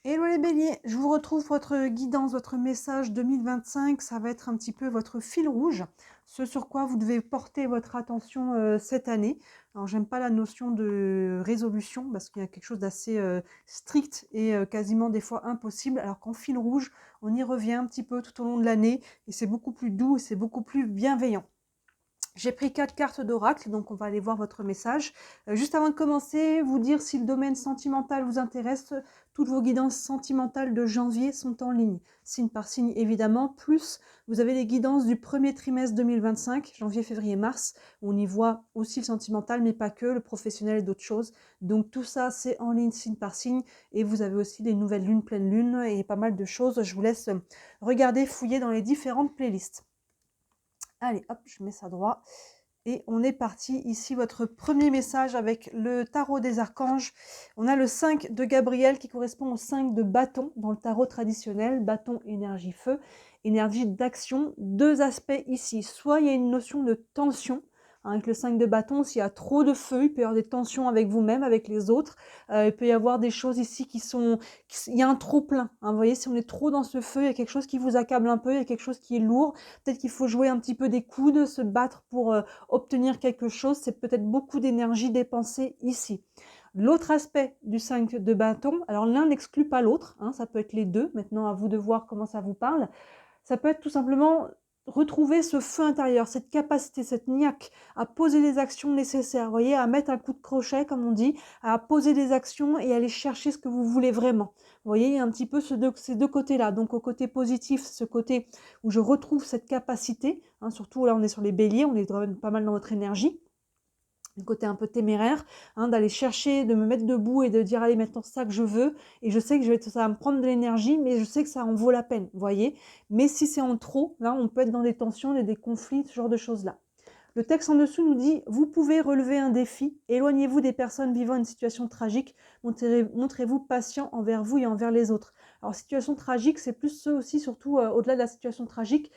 Hello les béliers, je vous retrouve votre guidance, votre message 2025, ça va être un petit peu votre fil rouge, ce sur quoi vous devez porter votre attention cette année. Alors j'aime pas la notion de résolution parce qu'il y a quelque chose d'assez strict et quasiment des fois impossible, alors qu'en fil rouge, on y revient un petit peu tout au long de l'année et c'est beaucoup plus doux et c'est beaucoup plus bienveillant. J'ai pris 4 cartes d'oracle, donc on va aller voir votre message. Juste avant de commencer, vous dire si le domaine sentimental vous intéresse, toutes vos guidances sentimentales de janvier sont en ligne, signe par signe évidemment, plus vous avez les guidances du premier trimestre 2025, janvier, février, mars, où on y voit aussi le sentimental, mais pas que, le professionnel et d'autres choses. Donc tout ça, c'est en ligne, signe par signe, et vous avez aussi les nouvelles lunes, pleine lune, et pas mal de choses. Je vous laisse regarder, fouiller dans les différentes playlists. Allez, hop, je mets ça droit. Et on est parti. Ici, votre premier message avec le tarot des archanges. On a le 5 de Gabriel qui correspond au 5 de bâton dans le tarot traditionnel. Bâton, énergie feu, énergie d'action. Deux aspects ici. Soit il y a une notion de tension. Avec le 5 de bâton, s'il y a trop de feu, il peut y avoir des tensions avec vous-même, avec les autres. Il peut y avoir des choses ici il y a un trop-plein. Vous voyez, si on est trop dans ce feu, il y a quelque chose qui vous accable un peu, il y a quelque chose qui est lourd. Peut-être qu'il faut jouer un petit peu des coudes, se battre pour obtenir quelque chose. C'est peut-être beaucoup d'énergie dépensée ici. L'autre aspect du 5 de bâton, alors l'un n'exclut pas l'autre, ça peut être les deux. Maintenant, à vous de voir comment ça vous parle. Ça peut être tout simplement retrouver ce feu intérieur, cette capacité, cette niaque à poser les actions nécessaires, vous voyez, à mettre un coup de crochet, comme on dit, à poser des actions et aller chercher ce que vous voulez vraiment. Vous voyez, il y a un petit peu ces deux côtés-là. Donc au côté positif, ce côté où je retrouve cette capacité, surtout là on est sur les béliers, on est pas mal dans votre énergie, le côté un peu téméraire, d'aller chercher, de me mettre debout et de dire allez maintenant c'est ça que je veux, et je sais que ça va me prendre de l'énergie, mais je sais que ça en vaut la peine, vous voyez. Mais si c'est en trop, là on peut être dans des tensions, des conflits, ce genre de choses-là. Le texte en dessous nous dit « Vous pouvez relever un défi, éloignez-vous des personnes vivant une situation tragique, montrez-vous patient envers vous et envers les autres. » Alors situation tragique, c'est plus ceux aussi, surtout au-delà de la situation tragique,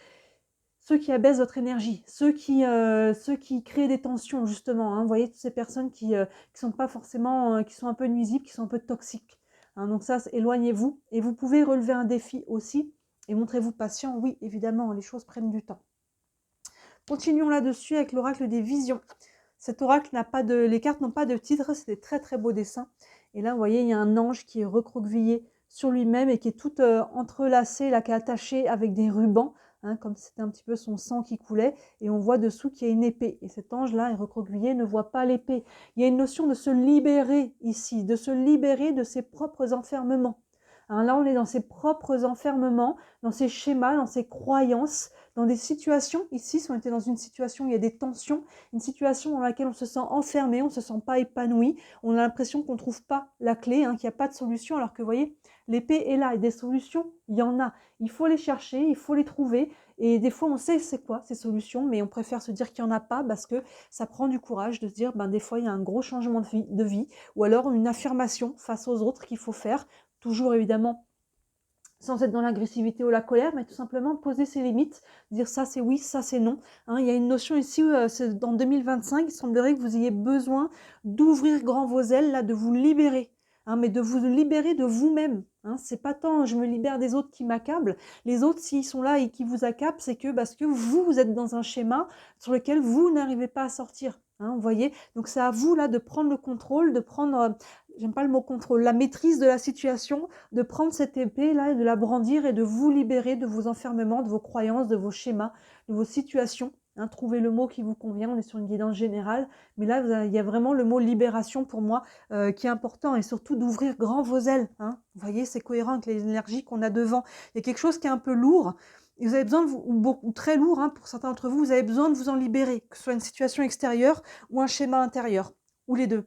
ceux qui abaissent votre énergie, ceux qui créent des tensions justement. Vous voyez toutes ces personnes qui sont pas forcément, qui sont un peu nuisibles, qui sont un peu toxiques. Donc ça, éloignez-vous. Et vous pouvez relever un défi aussi. Et montrez-vous patient. Oui, évidemment, les choses prennent du temps. Continuons là-dessus avec l'oracle des visions. Cet oracle n'a pas de, les cartes n'ont pas de titre, c'est des très très beaux dessins. Et là, vous voyez, il y a un ange qui est recroquevillé sur lui-même et qui est tout entrelacé, là, qui est attaché avec des rubans, comme si c'était un petit peu son sang qui coulait. Et on voit dessous qu'il y a une épée. Et cet ange-là, est recroquevillé, ne voit pas l'épée. Il y a une notion de se libérer ici, de se libérer de ses propres enfermements. Là, on est dans ses propres enfermements, dans ses schémas, dans ses croyances, dans des situations. Ici, si on était dans une situation où il y a des tensions, une situation dans laquelle on se sent enfermé, on ne se sent pas épanoui, on a l'impression qu'on ne trouve pas la clé, qu'il n'y a pas de solution, alors que vous voyez, l'épée est là et des solutions, il y en a. Il faut les chercher, il faut les trouver. Et des fois, on sait c'est quoi ces solutions, mais on préfère se dire qu'il n'y en a pas parce que ça prend du courage de se dire, des fois, il y a un gros changement de vie ou alors une affirmation face aux autres qu'il faut faire. Toujours évidemment sans être dans l'agressivité ou la colère, mais tout simplement poser ses limites, dire ça c'est oui, ça c'est non. Il y a une notion ici, c'est dans 2025, il semblerait que vous ayez besoin d'ouvrir grand vos ailes, là, de vous libérer, mais de vous libérer de vous-même. C'est pas tant je me libère des autres qui m'accablent, les autres s'ils sont là et qui vous accablent, c'est que parce que vous êtes dans un schéma sur lequel vous n'arrivez pas à sortir. Vous voyez, donc c'est à vous là de prendre le contrôle, de prendre, j'aime pas le mot contrôle, la maîtrise de la situation, de prendre cette épée là et de la brandir et de vous libérer de vos enfermements, de vos croyances, de vos schémas, de vos situations. Trouvez le mot qui vous convient, on est sur une guidance générale, mais là il y a vraiment le mot libération pour moi qui est important, et surtout d'ouvrir grand vos ailes. Vous voyez, c'est cohérent avec les énergies qu'on a devant. Il y a quelque chose qui est un peu lourd, et vous avez besoin de vous, ou très lourd pour certains d'entre vous, vous avez besoin de vous en libérer, que ce soit une situation extérieure ou un schéma intérieur, ou les deux.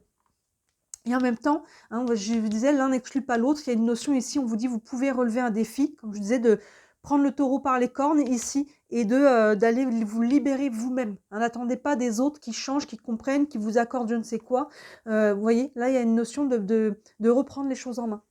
Et en même temps, je vous disais, l'un n'exclut pas l'autre. Il y a une notion ici, on vous dit, vous pouvez relever un défi, comme je disais, de prendre le taureau par les cornes ici et d'aller vous libérer vous-même. N'attendez pas des autres qui changent, qui comprennent, qui vous accordent je ne sais quoi. Vous voyez, là, il y a une notion de reprendre les choses en main.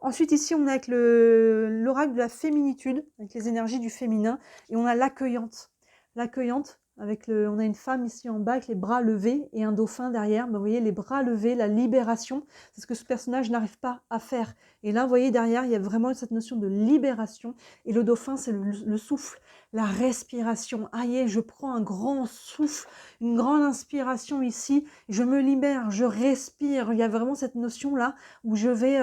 Ensuite, ici, on est avec l'oracle de la féminitude, avec les énergies du féminin, et on a l'accueillante. L'accueillante, on a une femme ici en bas avec les bras levés et un dauphin derrière. Ben, vous voyez, les bras levés, la libération, c'est ce que ce personnage n'arrive pas à faire. Et là, vous voyez, derrière, il y a vraiment cette notion de libération. Et le dauphin, c'est le souffle, la respiration. Aïe, je prends un grand souffle, une grande inspiration ici, je me libère, je respire. Il y a vraiment cette notion-là où je vais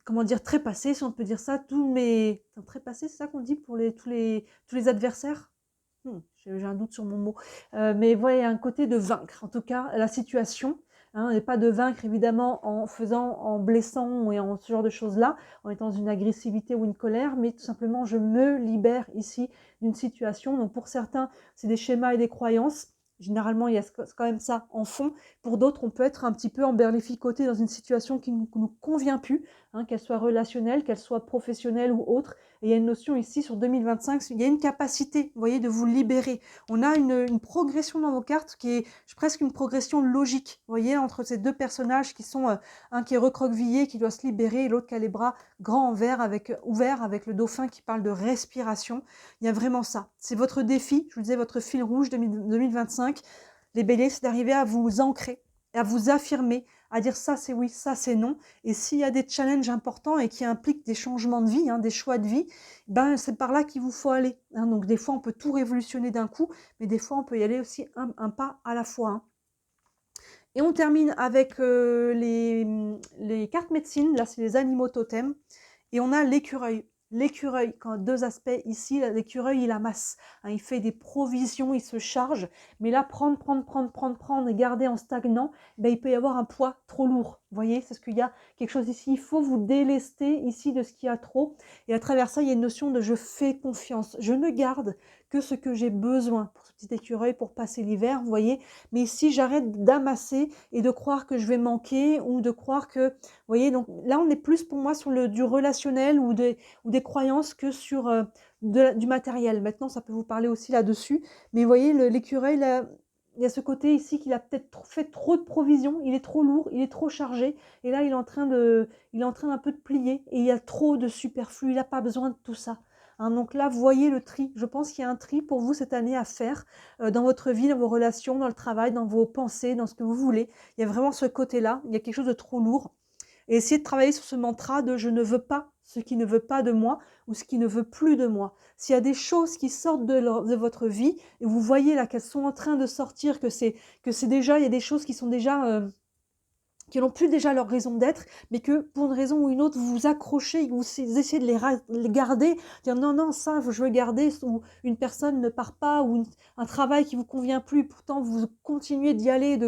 comment dire, trépasser, si on peut dire ça, tous mes... Enfin, trépasser, c'est ça qu'on dit pour tous les adversaires. J'ai un doute sur mon mot. Mais voilà, il y a un côté de vaincre, en tout cas, la situation. Hein, et pas de vaincre, évidemment, en blessant et en ce genre de choses-là, en étant dans une agressivité ou une colère, mais tout simplement, je me libère ici d'une situation. Donc, pour certains, c'est des schémas et des croyances. Généralement, il y a quand même ça en fond. Pour d'autres, on peut être un petit peu emberlificoté dans une situation qui ne nous convient plus, hein, qu'elle soit relationnelle, qu'elle soit professionnelle ou autre. Et il y a une notion ici sur 2025, il y a une capacité, vous voyez, de vous libérer. On a une progression dans vos cartes qui est presque une progression logique, vous voyez, entre ces deux personnages qui sont, un qui est recroquevillé, qui doit se libérer, et l'autre qui a les bras grands ouverts avec le dauphin qui parle de respiration. Il y a vraiment ça. C'est votre défi, je vous disais, votre fil rouge 2025. Les béliers, c'est d'arriver à vous ancrer, à vous affirmer, à dire ça c'est oui, ça c'est non. Et s'il y a des challenges importants et qui impliquent des changements de vie, hein, des choix de vie, ben c'est par là qu'il vous faut aller. Hein. Donc des fois on peut tout révolutionner d'un coup, mais des fois on peut y aller aussi un pas à la fois. Hein. Et on termine avec les cartes médecine, là c'est les animaux totems, et on a l'écureuil. L'écureuil, quand deux aspects ici, l'écureuil il amasse, hein, il fait des provisions, il se charge, mais là prendre et garder en stagnant, ben, il peut y avoir un poids trop lourd, vous voyez, c'est ce qu'il y a quelque chose ici, il faut vous délester ici de ce qu'il y a trop, et à travers ça il y a une notion de je fais confiance, je ne garde que ce que j'ai besoin pour ce petit écureuil pour passer l'hiver, vous voyez, mais ici j'arrête d'amasser et de croire que je vais manquer ou de croire que, vous voyez, donc là on est plus pour moi sur du relationnel ou des croyances que sur du matériel. Maintenant ça peut vous parler aussi là-dessus, mais vous voyez l'écureuil là, il y a ce côté ici qu'il a peut-être fait trop de provisions, il est trop lourd, il est trop chargé, et là il est en train un peu de plier, et il y a trop de superflu, il n'a pas besoin de tout ça. Hein, donc là, vous voyez le tri. Je pense qu'il y a un tri pour vous cette année à faire dans votre vie, dans vos relations, dans le travail, dans vos pensées, dans ce que vous voulez. Il y a vraiment ce côté-là. Il y a quelque chose de trop lourd. Et essayez de travailler sur ce mantra de je ne veux pas ce qui ne veut pas de moi ou ce qui ne veut plus de moi. S'il y a des choses qui sortent de votre vie et vous voyez là qu'elles sont en train de sortir, que c'est déjà, il y a des choses qui sont déjà qui n'ont plus déjà leur raison d'être, mais que pour une raison ou une autre, vous vous accrochez, vous essayez de les garder, dire non, non, ça, je veux garder, ou une personne ne part pas, ou un travail qui vous convient plus, pourtant vous continuez d'y aller,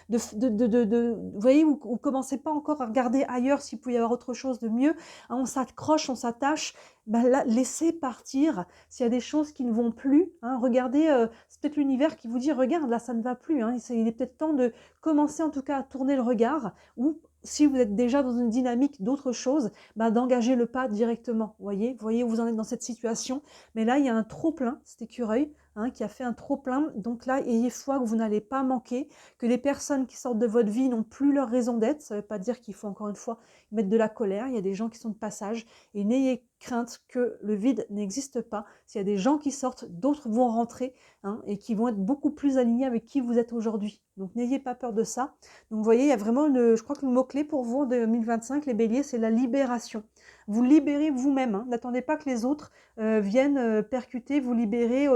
vous voyez, vous commencez pas encore à regarder ailleurs s'il peut y avoir autre chose de mieux, hein, on s'accroche, on s'attache, ben là, laissez partir s'il y a des choses qui ne vont plus, hein, regardez, c'est peut-être l'univers qui vous dit, regarde, là, ça ne va plus, hein, il est peut-être temps de commencer en tout cas à tourner le regard, ou si vous êtes déjà dans une dynamique d'autre chose, bah, d'engager le pas directement. Vous voyez où vous en êtes dans cette situation. Mais là, il y a un trop-plein, cet écureuil, hein, qui a fait un trop-plein. Donc là, ayez foi que vous n'allez pas manquer, que les personnes qui sortent de votre vie n'ont plus leur raison d'être. Ça ne veut pas dire qu'il faut encore une fois mettre de la colère. Il y a des gens qui sont de passage. Et n'ayez crainte que le vide n'existe pas. S'il y a des gens qui sortent, d'autres vont rentrer, hein, et qui vont être beaucoup plus alignés avec qui vous êtes aujourd'hui. Donc n'ayez pas peur de ça. Donc vous voyez, il y a vraiment, je crois que le mot-clé pour vous en 2025, les béliers, c'est la libération. Vous libérez vous-même, hein. N'attendez pas que les autres viennent percuter, vous libérer,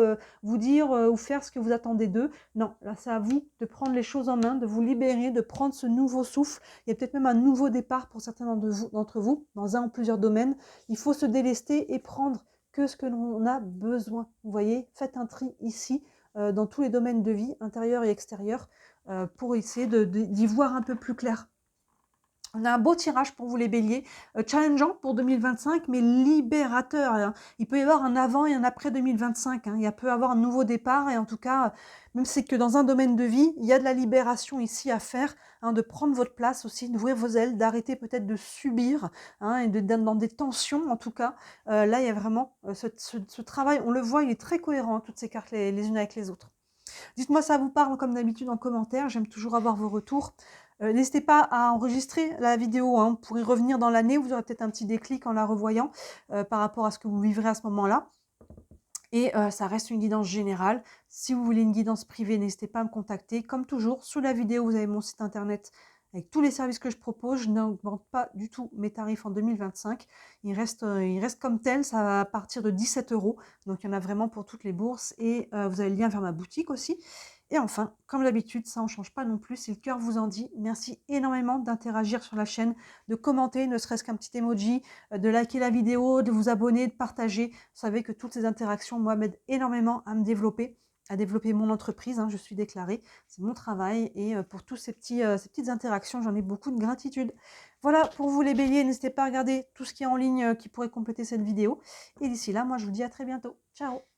vous dire ou faire ce que vous attendez d'eux. Non, là c'est à vous de prendre les choses en main, de vous libérer, de prendre ce nouveau souffle. Il y a peut-être même un nouveau départ pour certains d'entre vous, dans un ou plusieurs domaines. Il faut se délester et prendre que ce que l'on a besoin. Vous voyez, faites un tri ici, dans tous les domaines de vie, intérieur et extérieur, pour essayer d'y voir un peu plus clair. On a un beau tirage pour vous les béliers, challengeant pour 2025, mais libérateur. Hein. Il peut y avoir un avant et un après 2025. Hein. Il peut y avoir un nouveau départ et en tout cas, même si c'est que dans un domaine de vie, il y a de la libération ici à faire, hein, de prendre votre place aussi, d'ouvrir vos ailes, d'arrêter peut-être de subir, hein, et d'être dans des tensions en tout cas. Là, il y a vraiment ce travail, on le voit, il est très cohérent, hein, toutes ces cartes les unes avec les autres. Dites-moi ça vous parle comme d'habitude en commentaire, j'aime toujours avoir vos retours. N'hésitez pas à enregistrer la vidéo, hein, pour y revenir dans l'année, vous aurez peut-être un petit déclic en la revoyant par rapport à ce que vous vivrez à ce moment-là. et ça reste une guidance générale. Si vous voulez une guidance privée, n'hésitez pas à me contacter. Comme toujours, sous la vidéo, vous avez mon site internet avec tous les services que je propose. Je n'augmente pas du tout mes tarifs en 2025. Ils restent comme tels, ça va partir de 17 €. Donc il y en a vraiment pour toutes les bourses et vous avez le lien vers ma boutique aussi. Et enfin, comme d'habitude, ça on change pas non plus, si le cœur vous en dit, merci énormément d'interagir sur la chaîne, de commenter, ne serait-ce qu'un petit emoji, de liker la vidéo, de vous abonner, de partager. Vous savez que toutes ces interactions, moi, m'aident énormément à me développer, à développer mon entreprise, hein, je suis déclarée, c'est mon travail et pour tous ces petites interactions, j'en ai beaucoup de gratitude. Voilà pour vous les béliers, n'hésitez pas à regarder tout ce qui est en ligne qui pourrait compléter cette vidéo. Et d'ici là, moi je vous dis à très bientôt. Ciao!